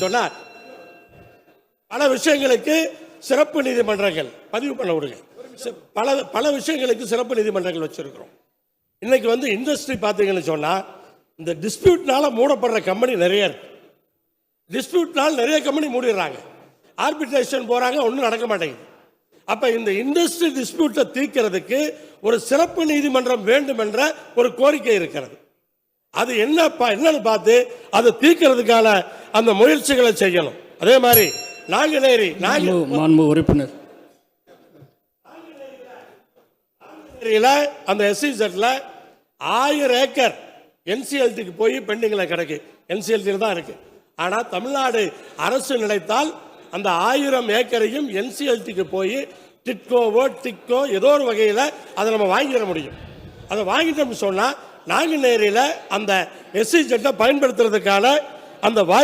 சொன்னா பல விஷயங்களுக்கு சிறப்பு நீதிமன்றங்கள் பதிவு பண்ண விடுங்க. பல விஷயங்களுக்கு சிறப்பு நீதிமன்றங்கள் வச்சிருக்கிறோம். இன்னைக்கு இண்டஸ்ட்ரி பார்த்தீங்கன்னு சொன்னா இந்த டிஸ்பியூட்னால மூடப்படுற கம்பெனி நிறைய இருக்கு. டிஸ்பியூட்னால நிறைய கம்பெனி மூடிடுறாங்க, ஆர்பிட்ரேஷன் போறாங்க, ஒன்றும் நடக்க மாட்டேங்குது. அப்ப இந்த இண்டஸ்ட்ரி டிஸ்பியூட்டை தீர்க்கிறதுக்கு ஒரு சிறப்பு நீதிமன்றம் வேண்டும் என்ற ஒரு கோரிக்கை இருக்கிறது. அது என்னன்னு பார்த்து அதை தீர்க்கிறதுக்கான அந்த முயற்சிகளை செய்யணும். அதே மாதிரி நாங்குநேரி உறுப்பினர் அந்த SEZல 1000 ஏக்கர் NCLTக்கு போய் பெண்டிங்ல கிடக்கு. NCLT தான் இருக்கு. ஆனா தமிழ்நாடு அரசு நினைத்தால் அந்த 1000 ஏக்கரையும் NCLTக்கு போய் டிட்கோ ஏதோ ஒரு வகையில் அதை நம்ம வாங்கிட முடியும். அதை வாங்கிட்டோம்னு சொன்னா நாங்குநேரியில அந்த SEZ பயன்படுத்துறதுக்கான அந்த வாய்ப்பு